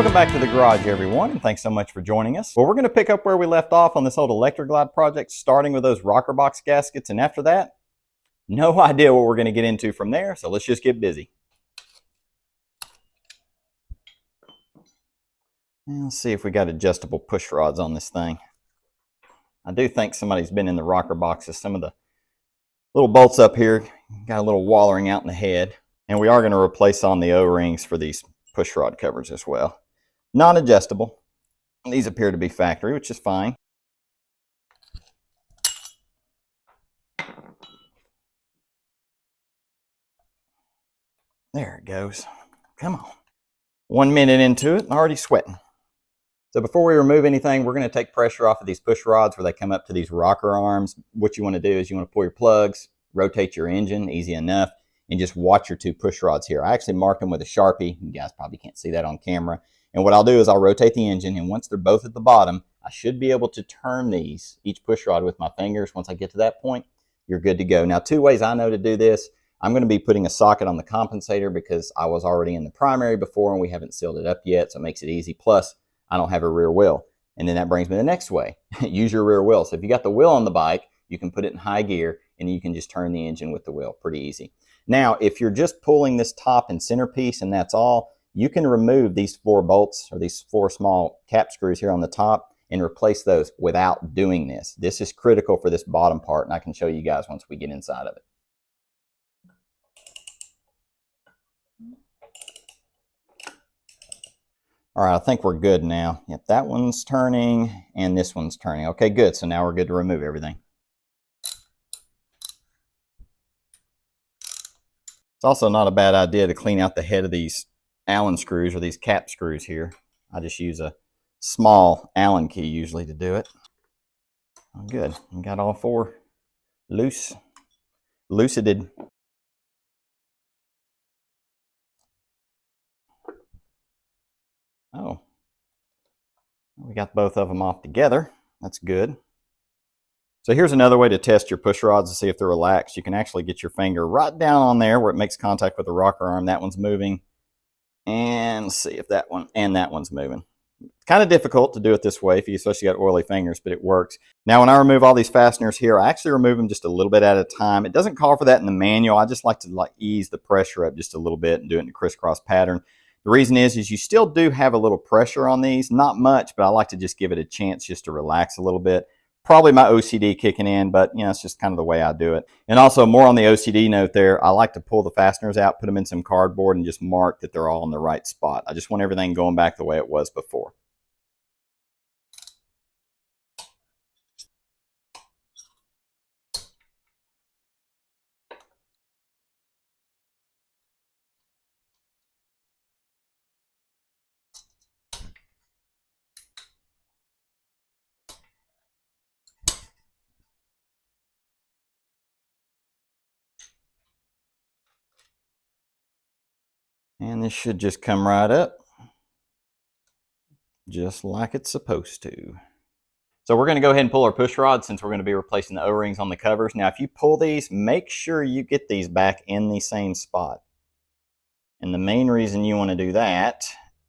Welcome back to the garage, everyone, and thanks so much for joining us. Well, we're going to pick up where we left off on this old ELECTRA project, starting with those rocker box gaskets, and after that, no idea what we're going to get into from there, so let's just get busy. And let's see if we got adjustable push rods on this thing. I do think somebody's been in the rocker boxes. Some of the little bolts up here got a little wallering out in the head, and we are going to replace on the O-rings for these push rod covers as well. Non-adjustable. These appear to be factory, which is fine. There it goes. Come on. 1 minute into it, already sweating. So before we remove anything, we're going to take pressure off of these push rods where they come up to these rocker arms. What you want to do is you want to pull your plugs, rotate your engine, easy enough, and just watch your two push rods here. I actually marked them with a Sharpie. You guys probably can't see that on camera. And what I'll do is I'll rotate the engine, and once they're both at the bottom, I should be able to turn these, each push rod with my fingers. Once I get to that point, you're good to go. Now, two ways I know to do this. I'm going to be putting a socket on the compensator because I was already in the primary before and we haven't sealed it up yet, so it makes it easy. Plus, I don't have a rear wheel. And then that brings me to the next way. Use your rear wheel. So if you got the wheel on the bike, you can put it in high gear and you can just turn the engine with the wheel. Pretty easy. Now, if you're just pulling this top and centerpiece and that's all, you can remove these 4 bolts or these 4 small cap screws here on the top and replace those without doing this. This is critical for this bottom part, and I can show you guys once we get inside of it. All right, I think we're good now. Yep, that one's turning and this one's turning. Okay, good. So now we're good to remove everything. It's also not a bad idea to clean out the head of these Allen screws or these cap screws here. I just use a small Allen key usually to do it. Oh, good. We got all 4 looseted. Oh, we got both of them off together. That's good. So here's another way to test your push rods to see if they're relaxed. You can actually get your finger right down on there where it makes contact with the rocker arm. That one's moving. And see if that one and that one's moving. It's kind of difficult to do it this way if you especially got oily fingers, but it works. Now when I remove all these fasteners here, I actually remove them just a little bit at a time. It doesn't call for that in the manual. I just like to ease the pressure up just a little bit and do it in a crisscross pattern. The reason is you still do have a little pressure on these, not much, but I like to just give it a chance just to relax a little bit. Probably my OCD kicking in, but you know, it's just kind of the way I do it. And also more on the OCD note there, I like to pull the fasteners out, put them in some cardboard and just mark that they're all in the right spot. I just want everything going back the way it was before. And this should just come right up, just like it's supposed to. So we're going to go ahead and pull our push rod since we're going to be replacing the O-rings on the covers. Now, if you pull these, make sure you get these back in the same spot. And the main reason you want to do that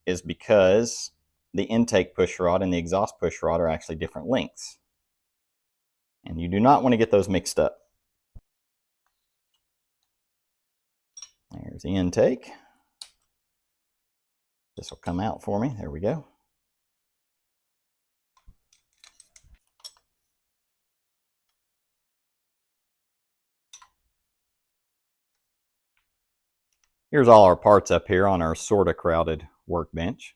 is because the intake push rod and the exhaust push rod are actually different lengths. And you do not want to get those mixed up. There's the intake. This will come out for me. There we go. Here's all our parts up here on our sort of crowded workbench.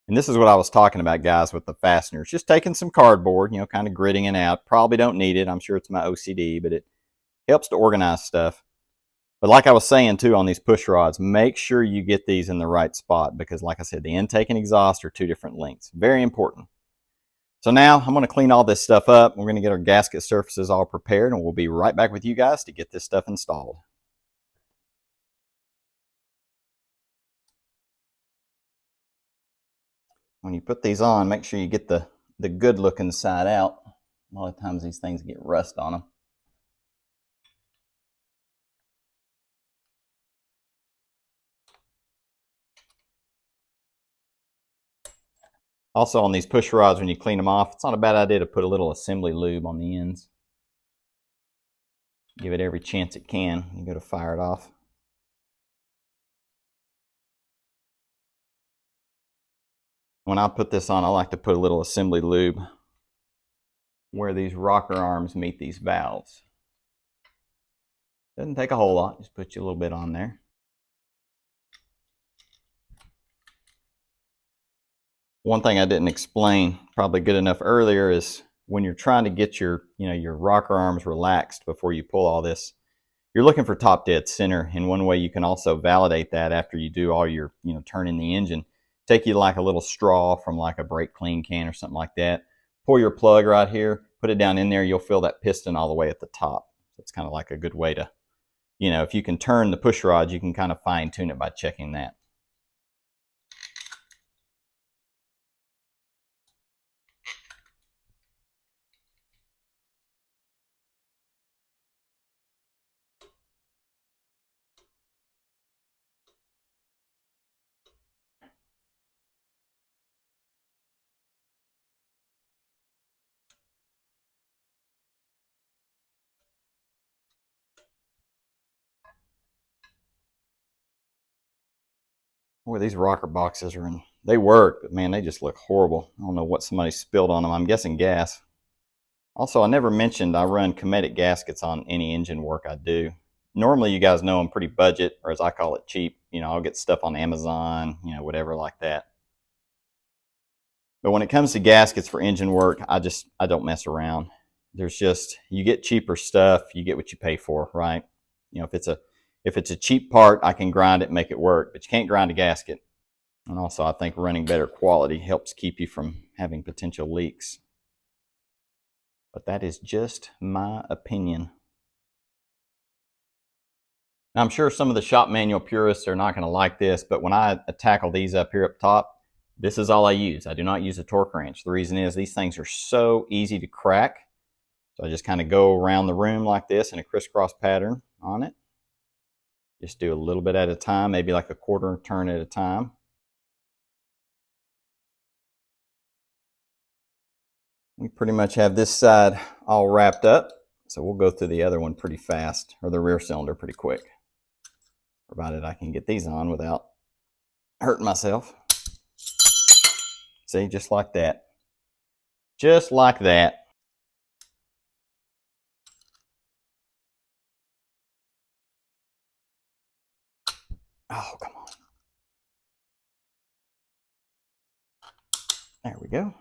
And this is what I was talking about, guys, with the fasteners. Just taking some cardboard, you know, kind of gritting it out. Probably don't need it. I'm sure it's my OCD, but it helps to organize stuff. But like I was saying, too, on these push rods, make sure you get these in the right spot because, like I said, the intake and exhaust are 2 different lengths. Very important. So now I'm going to clean all this stuff up. We're going to get our gasket surfaces all prepared, and we'll be right back with you guys to get this stuff installed. When you put these on, make sure you get the good looking side out. A lot of times these things get rust on them. Also on these push rods, when you clean them off, it's not a bad idea to put a little assembly lube on the ends. Give it every chance it can. You go to fire it off. When I put this on, I like to put a little assembly lube where these rocker arms meet these valves. Doesn't take a whole lot, just put you a little bit on there. One thing I didn't explain probably good enough earlier is when you're trying to get your rocker arms relaxed before you pull all this, you're looking for top dead center. And one way you can also validate that after you do all your turning the engine, take you like a little straw from like a brake clean can or something like that, pull your plug right here, put it down in there, you'll feel that piston all the way at the top. So it's kind of like a good way to, if you can turn the push rods, you can kind of fine tune it by checking that. Boy, these rocker boxes are in, they work, but man, they just look horrible. I don't know what somebody spilled on them. I'm guessing gas. Also, I never mentioned I run Kinetic gaskets on any engine work I do. Normally, you guys know I'm pretty budget, or as I call it, cheap. I'll get stuff on Amazon, whatever like that. But when it comes to gaskets for engine work, I don't mess around. There's just, you get cheaper stuff, you get what you pay for, right? If it's a cheap part, I can grind it and make it work, but you can't grind a gasket. And also, I think running better quality helps keep you from having potential leaks. But that is just my opinion. Now, I'm sure some of the shop manual purists are not going to like this, but when I tackle these up here up top, this is all I use. I do not use a torque wrench. The reason is these things are so easy to crack. So I just kind of go around the room like this in a crisscross pattern on it. Just do a little bit at a time, maybe like a quarter turn at a time. We pretty much have this side all wrapped up. So we'll go through the other one pretty fast, or the rear cylinder pretty quick, provided I can get these on without hurting myself. See, just like that. Just like that. Oh, come on. There we go.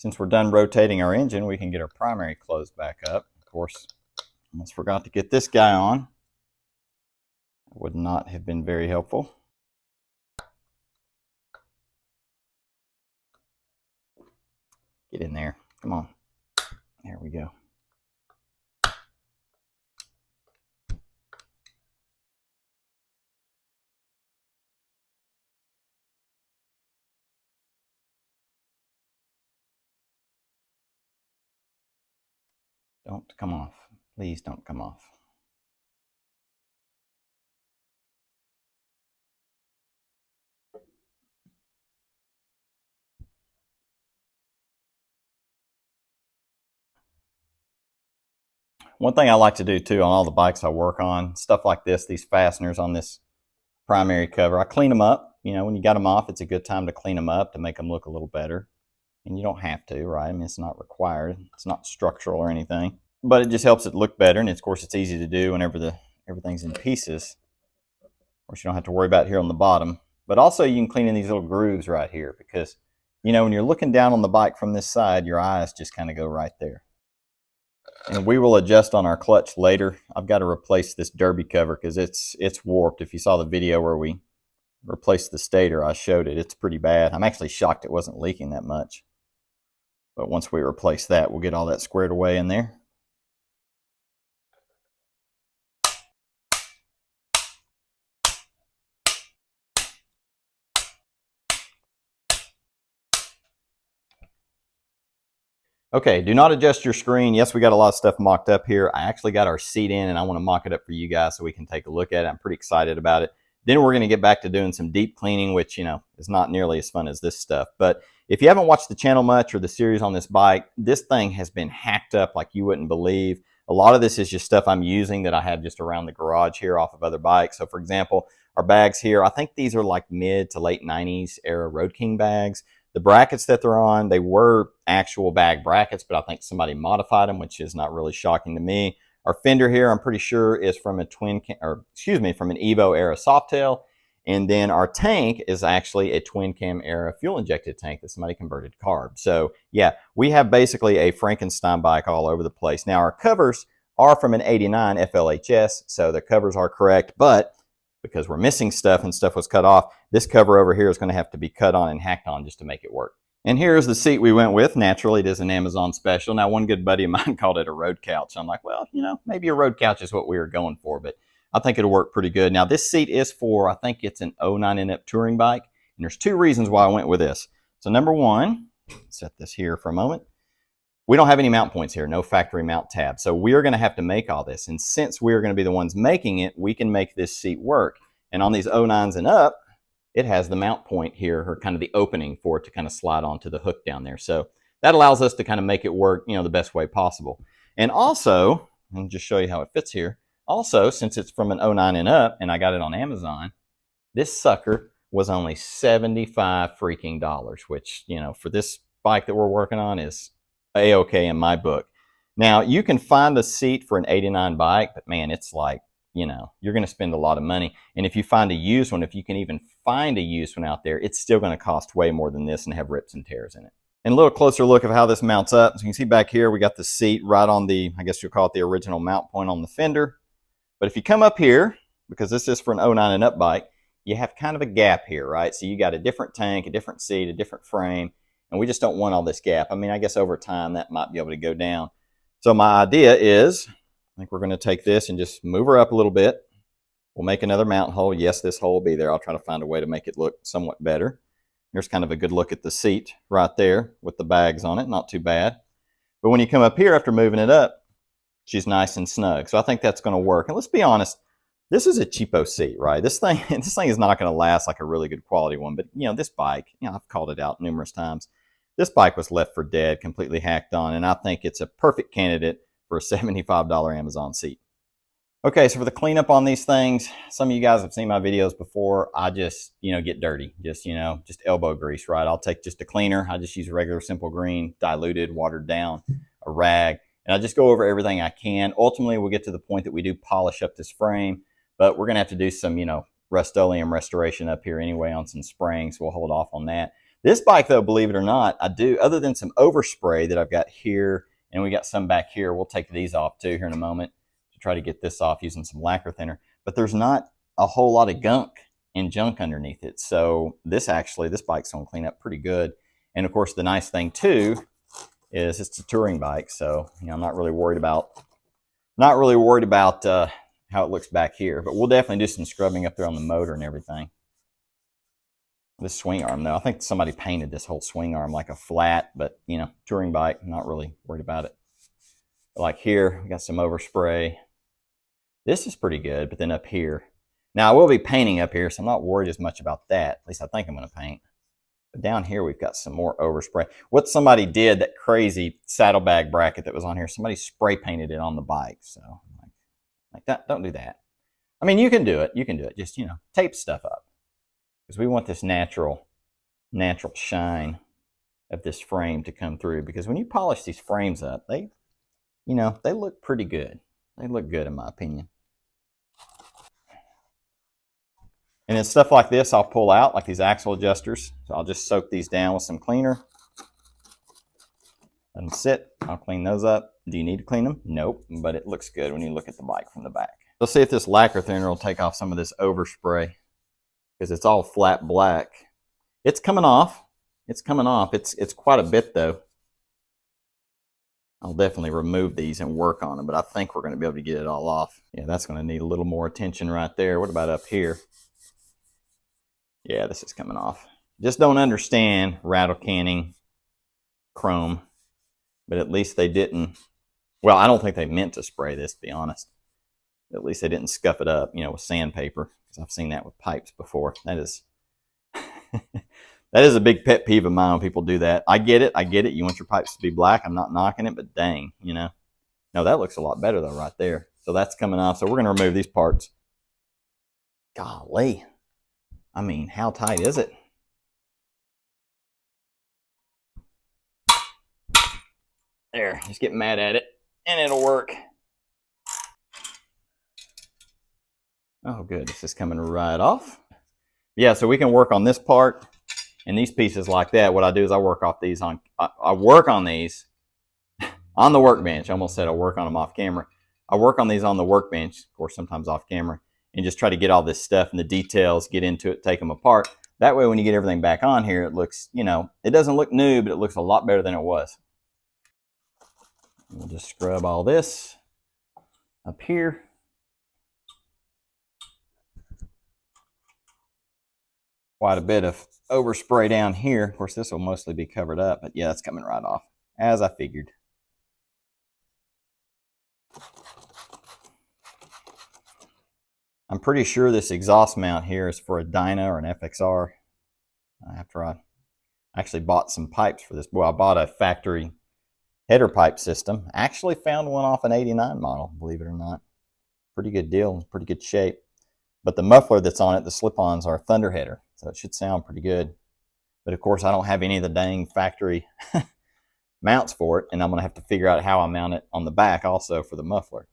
since we're done rotating our engine, we can get our primary closed back up. Of course, almost forgot to get this guy on. Would not have been very helpful. Get in there. Come on. There we go. Don't come off. Please don't come off. One thing I like to do too on all the bikes I work on, stuff like this, these fasteners on this primary cover, I clean them up. You know, when you got them off, it's a good time to clean them up to make them look a little better. And you don't have to, right? I mean, it's not required. It's not structural or anything. But it just helps it look better. And of course, it's easy to do whenever everything's in pieces. Of course, you don't have to worry about here on the bottom. But also, you can clean in these little grooves right here because, you know, when you're looking down on the bike from this side, your eyes just kind of go right there. And we will adjust on our clutch later. I've got to replace this derby cover because it's warped. If you saw the video where we replaced the stator, I showed it. It's pretty bad. I'm actually shocked it wasn't leaking that much. But once we replace that, we'll get all that squared away in there. Okay, do not adjust your screen. Yes, we got a lot of stuff mocked up here. I actually got our seat in and I want to mock it up for you guys so we can take a look at it. I'm pretty excited about it. Then we're going to get back to doing some deep cleaning, which, you know, is not nearly as fun as this stuff. But if you haven't watched the channel much or the series on this bike, this thing has been hacked up like you wouldn't believe. A lot of this is just stuff I'm using that I have just around the garage here off of other bikes. So for example, our bags here, I think these are like mid to late 90s era Road King bags. The brackets that they're on, they were actual bag brackets, but I think somebody modified them, which is not really shocking to me. Our fender here, I'm pretty sure, is from a from an EVO era Softail. And then our tank is actually a twin cam era fuel injected tank that somebody converted to carb. So yeah, we have basically a Frankenstein bike all over the place. Now our covers are from an 89 FLHS, so the covers are correct, but because we're missing stuff and stuff was cut off, this cover over here is going to have to be cut on and hacked on just to make it work. And here's the seat we went with. Naturally, it is an Amazon special. Now, one good buddy of mine called it a road couch. I'm like, well, you know, maybe a road couch is what we were going for, but I think it'll work pretty good. Now, this seat is for, I think it's an 09 and up touring bike, and there's two reasons why I went with this. So number one, set this here for a moment. We don't have any mount points here, no factory mount tab. So we are going to have to make all this. And since we're going to be the ones making it, we can make this seat work. And on these 09s and up, it has the mount point here, or kind of the opening for it to kind of slide onto the hook down there. So that allows us to kind of make it work, you know, the best way possible. And also, I'll just show you how it fits here. Also, since it's from an 09 and up, and I got it on Amazon, this sucker was only $75 freaking dollars, which, you know, for this bike that we're working on is A-okay in my book. Now, you can find a seat for an 89 bike, but man, it's like, you know, you're going to spend a lot of money. And if you find a used one, if you can even find a used one out there, it's still going to cost way more than this and have rips and tears in it. And a little closer look of how this mounts up. So you can see back here, we got the seat right on the, I guess you'll call it the original mount point on the fender. But if you come up here, because this is for an 09 and up bike, you have kind of a gap here, right? So you got a different tank, a different seat, a different frame, and we just don't want all this gap. I mean, I guess over time that might be able to go down. So my idea is, I think we're going to take this and just move her up a little bit. We'll make another mount hole. Yes, this hole will be there. I'll try to find a way to make it look somewhat better. Here's kind of a good look at the seat right there with the bags on it. Not too bad. But when you come up here after moving it up, she's nice and snug. So I think that's going to work. And let's be honest, this is a cheapo seat, right? This thing is not going to last like a really good quality one. But, you know, this bike, you know, I've called it out numerous times. This bike was left for dead, completely hacked on. And I think it's a perfect candidate for a $75 Amazon seat. Okay, so for the cleanup on these things, some of you guys have seen my videos before. I just, you know, get dirty. Just, you know, just elbow grease, right? I'll take just a cleaner. I just use regular simple green, diluted, watered down, a rag, and I just go over everything I can. Ultimately, we'll get to the point that we do polish up this frame, but we're going to have to do some, you know, Rust-Oleum restoration up here anyway on some springs. We'll hold off on that. This bike, though, believe it or not, I do, other than some overspray that I've got here, and we got some back here. We'll take these off, too, here in a moment to try to get this off using some lacquer thinner. But there's not a whole lot of gunk and junk underneath it. So this bike's going to clean up pretty good. And, of course, the nice thing, too, is it's a touring bike. So, I'm not really worried about how it looks back here. But we'll definitely do some scrubbing up there on the motor and everything. This swing arm, though, I think somebody painted this whole swing arm like a flat, but, touring bike, not really worried about it. But like here, we got some overspray. This is pretty good, but then up here. Now, I will be painting up here, so I'm not worried as much about that. At least I think I'm going to paint. But down here, we've got some more overspray. What somebody did, that crazy saddlebag bracket that was on here, somebody spray painted it on the bike. So, like that, don't do that. I mean, you can do it. You can do it. Just, tape stuff up. Because we want this natural shine of this frame to come through. Because when you polish these frames up, they look pretty good. They look good, in my opinion. And then stuff like this, I'll pull out, like these axle adjusters. So I'll just soak these down with some cleaner. Let them sit. I'll clean those up. Do you need to clean them? Nope. But it looks good when you look at the bike from the back. Let's see if this lacquer thinner will take off some of this overspray. Because it's all flat black. It's coming off. It's coming off. It's quite a bit, though. I'll definitely remove these and work on them, but I think we're going to be able to get it all off. Yeah, that's going to need a little more attention right there. What about up here? Yeah, this is coming off. Just don't understand rattle canning chrome, but at least they didn't. Well, I don't think they meant to spray this, to be honest. At least they didn't scuff it up, with sandpaper. Because I've seen that with pipes before. That is that is a big pet peeve of mine when people do that. I get it. You want your pipes to be black. I'm not knocking it, but dang, No, that looks a lot better, though, right there. So that's coming off. So we're going to remove these parts. Golly. I mean, how tight is it? There, just get mad at it, and it'll work. Oh, good. This is coming right off. Yeah, so we can work on this part and these pieces like that. What I do is I work on these on the workbench. I almost said I work on them off camera. I work on these on the workbench, of course, sometimes off camera, and just try to get all this stuff and the details, get into it, take them apart. That way, when you get everything back on here, it looks, it doesn't look new, but it looks a lot better than it was. We'll just scrub all this up here. Quite a bit of overspray down here. Of course, this will mostly be covered up, but yeah, it's coming right off, as I figured. I'm pretty sure this exhaust mount here is for a Dyna or an FXR. After I actually bought some pipes for this. Well, I bought a factory header pipe system. Actually found one off an '89 model, believe it or not. Pretty good deal, pretty good shape. But the muffler that's on it, the slip-ons, are Thunder header, so it should sound pretty good. But of course, I don't have any of the dang factory mounts for it, and I'm going to have to figure out how I mount it on the back also for the muffler.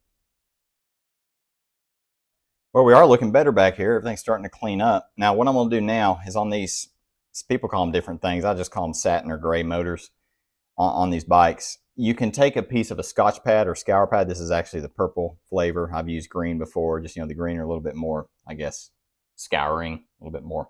Well, we are looking better back here. Everything's starting to clean up. Now, what I'm going to do now is on these, people call them different things. I just call them satin or gray motors on these bikes. You can take a piece of a Scotch pad or scour pad. This is actually the purple flavor. I've used green before. Just, the green are a little bit more, I guess, scouring, a little bit more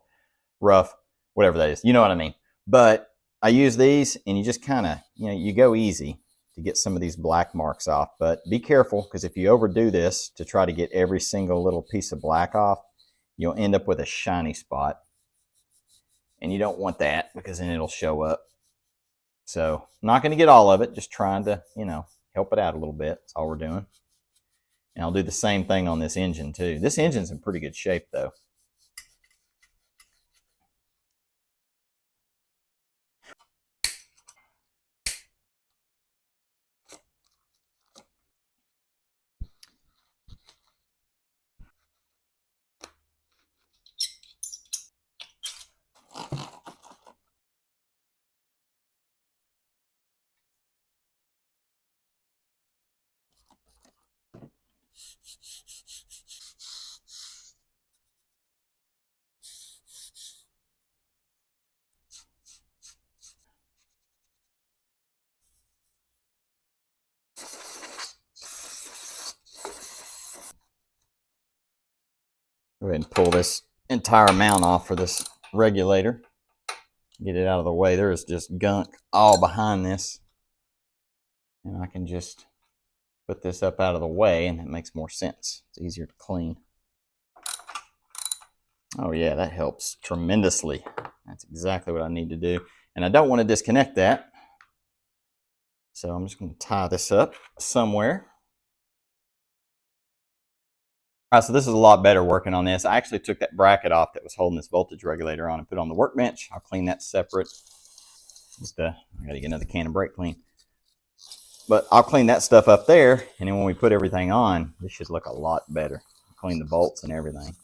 rough, whatever that is. You know what I mean? But I use these, and you just kind of, you go easy to get some of these black marks off. But be careful, because if you overdo this to try to get every single little piece of black off, you'll end up with a shiny spot. And you don't want that, because then it'll show up. So I'm not going to get all of it, just trying to, help it out a little bit. That's all we're doing. And I'll do the same thing on this engine too. This engine's in pretty good shape though. Go ahead and pull this entire mount off for this regulator. Get it out of the way. There is just gunk all behind this. And I can just put this up out of the way, and it makes more sense. It's easier to clean. Oh yeah, that helps tremendously. That's exactly what I need to do. And I don't want to disconnect that. So I'm just going to tie this up somewhere. All right, so this is a lot better working on this. I actually took that bracket off that was holding this voltage regulator on and put it on the workbench. I'll clean that separate. I got to get another can of brake clean. But I'll clean that stuff up there, and then when we put everything on, this should look a lot better. Clean the bolts and everything.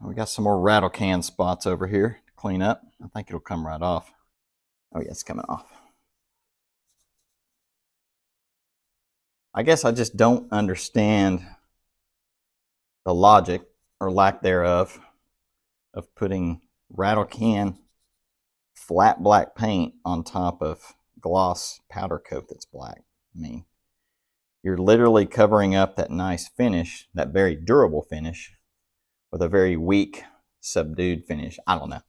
We got some more rattle can spots over here to clean up. I think it'll come right off. Oh yeah, it's coming off. I guess I just don't understand the logic, or lack thereof, of putting rattle can flat black paint on top of gloss powder coat that's black. I mean, you're literally covering up that nice finish, that very durable finish, with a very weak, subdued finish. I don't know.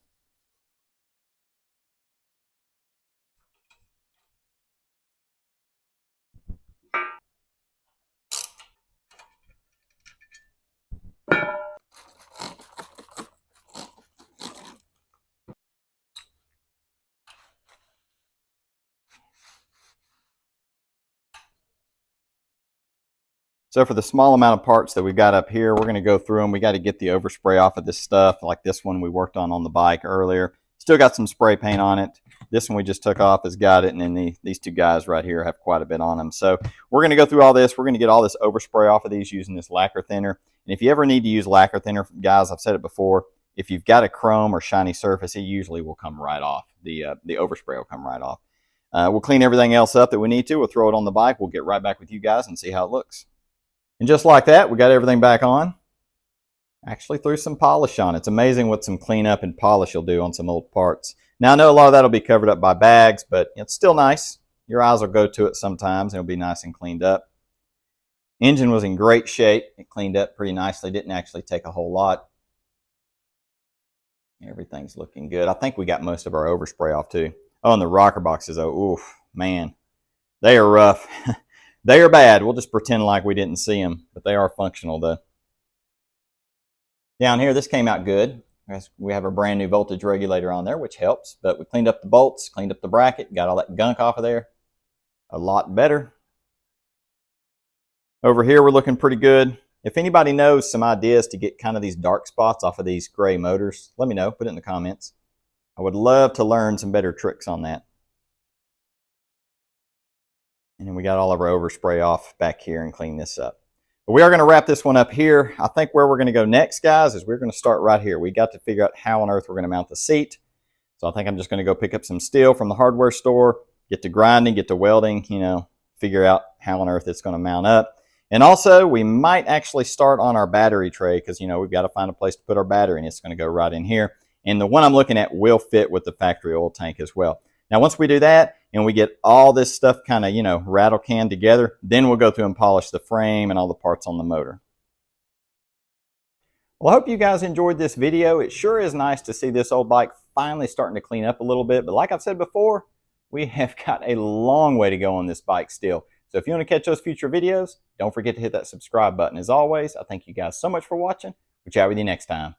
So for the small amount of parts that we've got up here, we're going to go through them. We got to get the overspray off of this stuff, like this one we worked on the bike earlier. Still got some spray paint on it. This one we just took off has got it, and then these two guys right here have quite a bit on them. So we're going to go through all this. We're going to get all this overspray off of these using this lacquer thinner. And if you ever need to use lacquer thinner, guys, I've said it before, if you've got a chrome or shiny surface, it usually will come right off. The overspray will come right off. We'll clean everything else up that we need to. We'll throw it on the bike. We'll get right back with you guys and see how it looks. And just like that, we got everything back on. Actually threw some polish on. It's amazing what some cleanup and polish will do on some old parts. Now, I know a lot of that will be covered up by bags, but it's still nice. Your eyes will go to it sometimes, and it'll be nice and cleaned up. Engine was in great shape. It cleaned up pretty nicely. Didn't actually take a whole lot. Everything's looking good. I think we got most of our overspray off too. Oh, and the rocker boxes, oh, oof, man. They are rough. They are bad. We'll just pretend like we didn't see them, but they are functional though. Down here, this came out good. We have a brand new voltage regulator on there, which helps, but we cleaned up the bolts, cleaned up the bracket, got all that gunk off of there. A lot better. Over here, we're looking pretty good. If anybody knows some ideas to get kind of these dark spots off of these gray motors, let me know. Put it in the comments. I would love to learn some better tricks on that. And then we got all of our overspray off back here and clean this up. But we are going to wrap this one up here. I think where we're going to go next, guys, is we're going to start right here. We got to figure out how on earth we're going to mount the seat. So I think I'm just going to go pick up some steel from the hardware store, get to grinding, get to welding, you know, figure out how on earth it's going to mount up. And also, we might actually start on our battery tray because, you know, we've got to find a place to put our battery, and it's going to go right in here. And the one I'm looking at will fit with the factory oil tank as well. Now, once we do that and we get all this stuff kind of, you know, rattle can together, then we'll go through and polish the frame and all the parts on the motor. Well, I hope you guys enjoyed this video. It sure is nice to see this old bike finally starting to clean up a little bit. But like I've said before, we have got a long way to go on this bike still. So if you want to catch those future videos, don't forget to hit that subscribe button. As always, I thank you guys so much for watching. We'll chat with you next time.